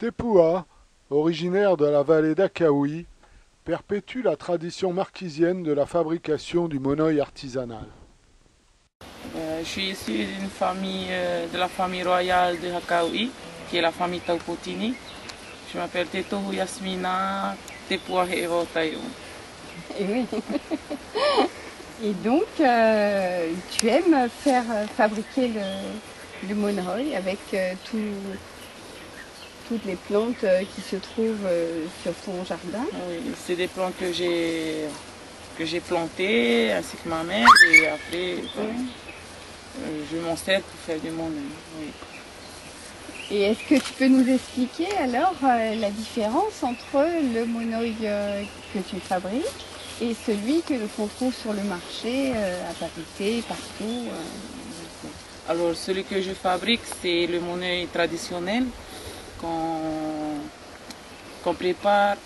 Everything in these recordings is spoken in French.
Tepua, originaire de la vallée d'Akaoui, perpétue la tradition marquisienne de la fabrication du monoeil artisanal. Je suis issue d'une famille, de la famille royale de Hakaoui, qui est la famille Taupotini. Je m'appelle Tetohu Yasmina Tepua He'ewa Tayo. Et oui. Et donc, tu aimes faire fabriquer le monoeil avec toutes les plantes qui se trouvent sur ton jardin. Oui, c'est des plantes que j'ai plantées ainsi que ma mère et après je m'en sers pour faire du monoeil. Oui. Et est-ce que tu peux nous expliquer alors la différence entre le monoeil que tu fabriques et celui que l'on trouve sur le marché, à Papeete, partout Alors celui que je fabrique, c'est le monoeil traditionnel qu'on prépare.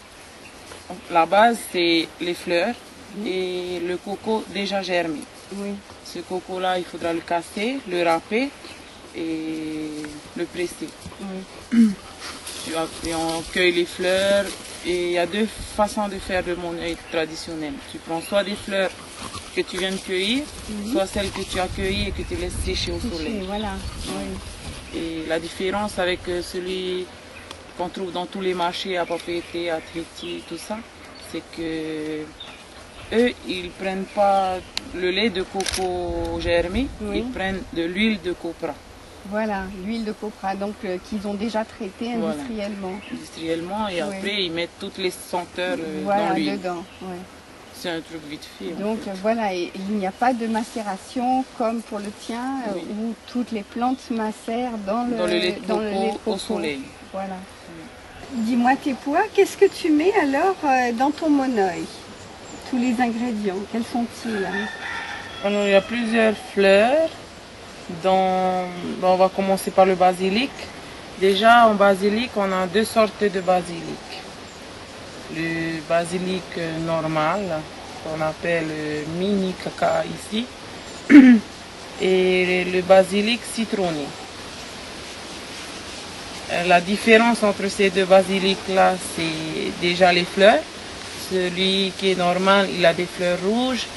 La base, c'est les fleurs et le coco déjà germé. Oui. Ce coco-là, il faudra le casser, le râper et le presser. Oui. Et on cueille les fleurs et il y a deux façons de faire le monoeil traditionnel. Tu prends soit des fleurs que tu viens de cueillir, soit celles que tu as cueillies et que tu laisses sécher au soleil. Voilà. Oui. Et la différence avec celui qu'on trouve dans tous les marchés à Papeete, à Tahiti, tout ça, c'est que eux, ils prennent pas le lait de coco germé, ils prennent de l'huile de copra. Voilà, l'huile de copra, donc qu'ils ont déjà traité industriellement. Voilà, industriellement, et après ils mettent toutes les senteurs dans l'huile. Dedans. Ouais. C'est un truc vite fait. Donc voilà, et il n'y a pas de macération comme pour le tien, où toutes les plantes macèrent dans le lait de coco au soleil. Voilà. Dis-moi Tepua, qu'est-ce que tu mets alors dans ton monoeil? Tous les ingrédients, quels sont-ils? Alors il y a plusieurs fleurs. On va commencer par le basilic. Déjà en basilic, on a deux sortes de basilic. Le basilic normal, qu'on appelle mini caca ici, et le basilic citronné. La différence entre ces deux basilics-là, c'est déjà les fleurs. Celui qui est normal, il a des fleurs rouges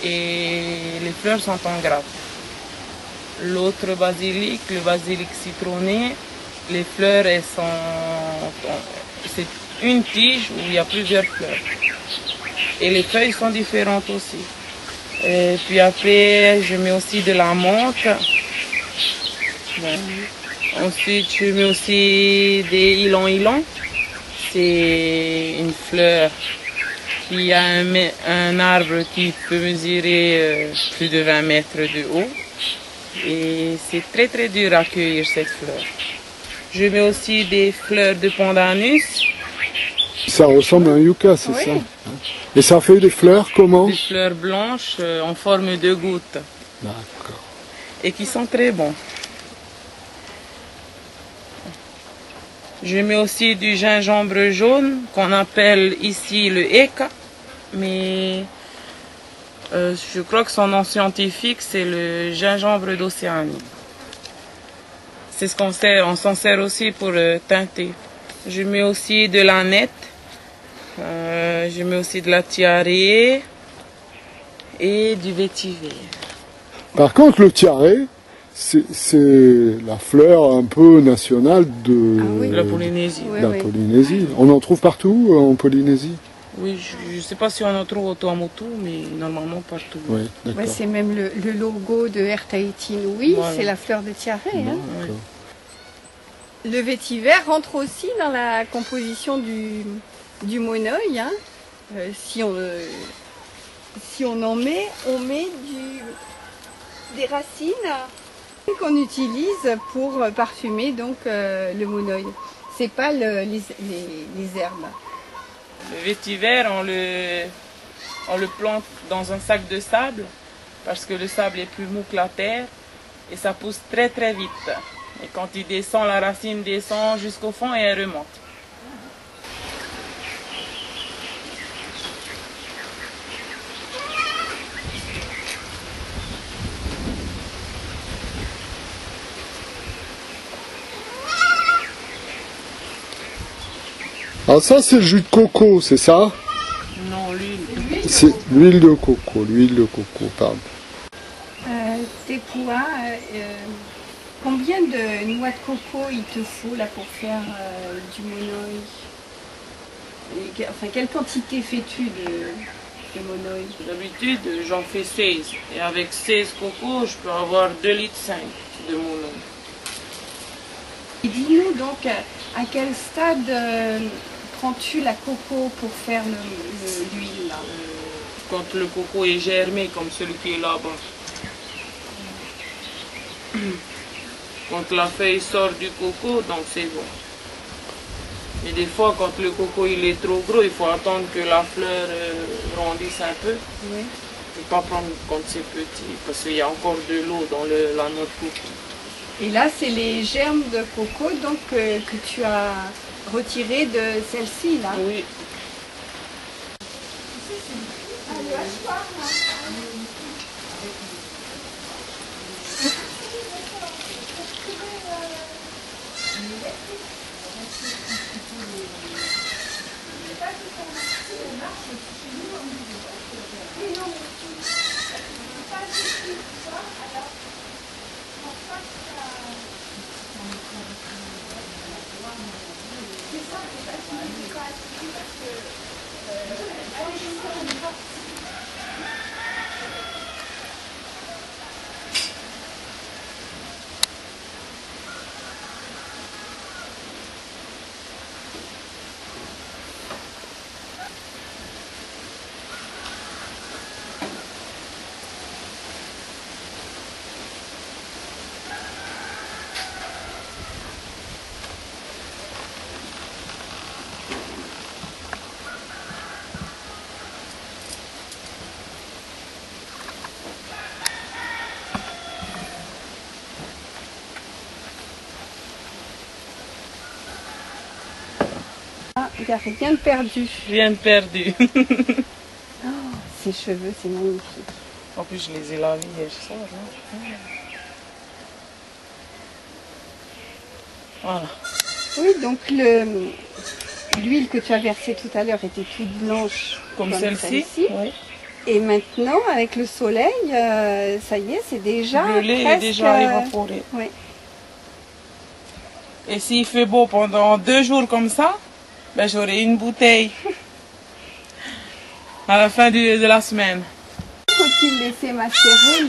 et les fleurs sont en grappe. L'autre basilic, le basilic citronné, les fleurs, c'est une tige où il y a plusieurs fleurs. Et les feuilles sont différentes aussi. Et puis après, je mets aussi de la menthe. Ensuite, je mets aussi des ylang-ylang. C'est une fleur qui a un arbre qui peut mesurer plus de 20 mètres de haut. Et c'est très très dur à cueillir cette fleur. Je mets aussi des fleurs de pandanus. Ça ressemble à un yucca, c'est ça? Et ça fait des fleurs comment? Des fleurs blanches en forme de gouttes. D'accord. Et qui sont très bons. Je mets aussi du gingembre jaune qu'on appelle ici le eka, mais je crois que son nom scientifique c'est le gingembre d'Océanie. C'est ce qu'on sert, on s'en sert aussi pour teinter. Je mets aussi de l'aneth, je mets aussi de la tiare et du vétiver. Par contre, le tiare, c'est la fleur un peu nationale de la Polynésie. Polynésie. On en trouve partout en Polynésie? Oui, je ne sais pas si on en trouve au Tuamotu, mais normalement partout. Oui, d'accord. C'est même le logo de Air Tahiti Nui, c'est la fleur de tiare. Hein. Le vétiver rentre aussi dans la composition du monoeil. Hein. Si on en met, on met des racines qu'on utilise pour parfumer donc le monoeil. C'est pas les herbes. Le vétiver, on le plante dans un sac de sable parce que le sable est plus mou que la terre et ça pousse très très vite. Et quand il descend, la racine descend jusqu'au fond et elle remonte. Ah ça c'est le jus de coco, c'est ça? Non, l'huile. C'est l'huile de coco, pardon. Tes pois, combien de noix de coco il te faut là pour faire du monoï? Enfin, quelle quantité fais-tu de monoï? D'habitude, j'en fais 16. Et avec 16 cocos, je peux avoir 2,5 litres de monoï. Et dis-nous donc, à quel stade prends-tu la coco pour faire l'huile là? Quand le coco est germé, comme celui qui est là-bas. Quand la feuille sort du coco, donc c'est bon. Et des fois, quand le coco il est trop gros, il faut attendre que la fleur grandisse un peu. Oui. Il ne faut pas prendre quand c'est petit, parce qu'il y a encore de l'eau dans la noix de coco. Et là, c'est les germes de coco donc, que tu as retirés de celle-ci là. Oui. Ah, il n'y a rien de perdu. Rien de perdu. Oh, ses cheveux, c'est magnifique. En plus, je les ai lavés hier soir. Voilà. Oui, donc l'huile que tu as versée tout à l'heure était toute blanche. Comme celle-ci. Oui. Et maintenant, avec le soleil, ça y est, c'est déjà le lait est déjà évaporé. Oui. Et s'il fait beau pendant 2 jours comme ça, ben j'aurai une bouteille à la fin de la semaine. Faut-il laisser macérer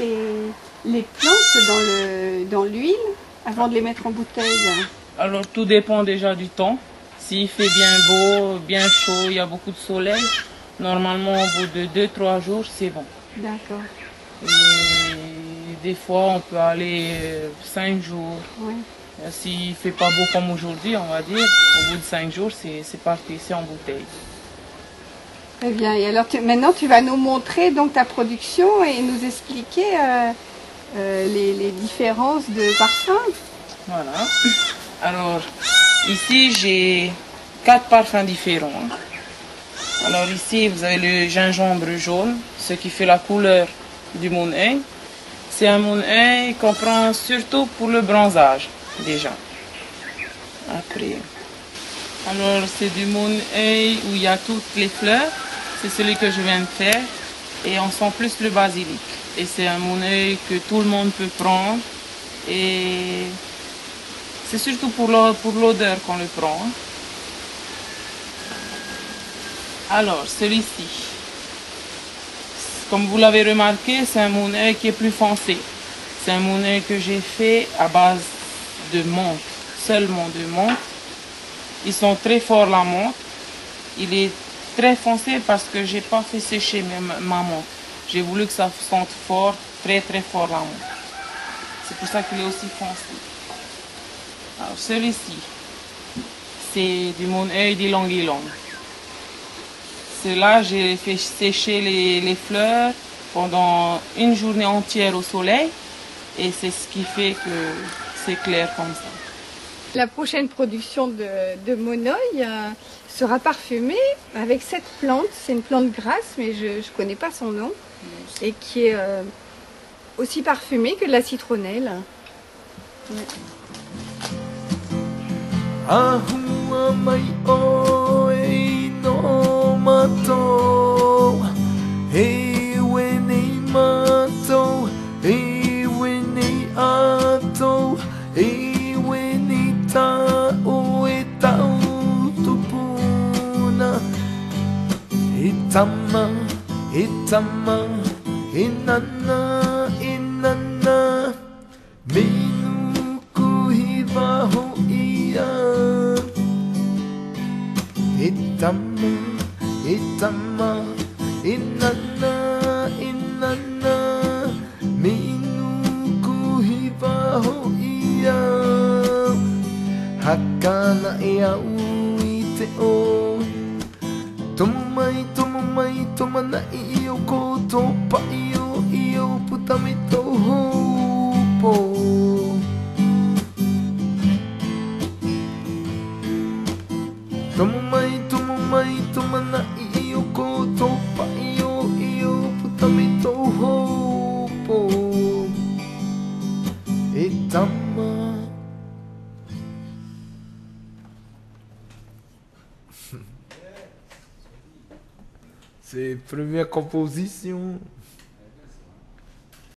les plantes dans l'huile avant de les mettre en bouteille? Alors tout dépend déjà du temps. S'il fait bien beau, bien chaud, il y a beaucoup de soleil, normalement au bout de 2-3 jours, c'est bon. D'accord. Et des fois, on peut aller 5 jours. Oui. S'il ne fait pas beau comme aujourd'hui, on va dire, au bout de 5 jours, c'est parti, c'est en bouteille. Très bien. Et alors maintenant, tu vas nous montrer donc ta production et nous expliquer les différences de parfums. Voilà. Alors, ici, j'ai 4 parfums différents. Alors ici, vous avez le gingembre jaune, ce qui fait la couleur du moon-œil. C'est un moon-œil qu'on prend surtout pour le bronzage, déjà. Après, alors c'est du moon-œil où il y a toutes les fleurs. C'est celui que je viens de faire. Et on sent plus le basilic. Et c'est un moon-œil que tout le monde peut prendre. Et c'est surtout pour l'odeur qu'on le prend. Alors, celui-ci, comme vous l'avez remarqué, c'est un moon-œil qui est plus foncé. C'est un moon-œil que j'ai fait à base de menthe, seulement de menthe. Ils sont très forts la menthe. Il est très foncé parce que j'ai pas fait sécher ma menthe. J'ai voulu que ça sente fort, très très fort la menthe. C'est pour ça qu'il est aussi foncé. Alors celui-ci, c'est du moon-œil d'ylang-ylang. Là, j'ai fait sécher les fleurs pendant une journée entière au soleil et c'est ce qui fait que c'est clair comme ça. La prochaine production de monoï sera parfumée avec cette plante. C'est une plante grasse, mais je ne connais pas son nom. Et qui est aussi parfumée que de la citronnelle. Ouais. matou, ewe nei matou, ewe nei atou, ewe nei tau e tau tupuna. Itama, itama, inana, inana, minu kuhiva ho ia. Itama, itama, inana, inana, minu kuhiva ho ia. Hakana ia ui te o. Tomo mai, tomana i o koto pa i o putami tō hopo. Tomo mai, tomana i o koto pa i o putami tō hopo. E tama. C'est première composition.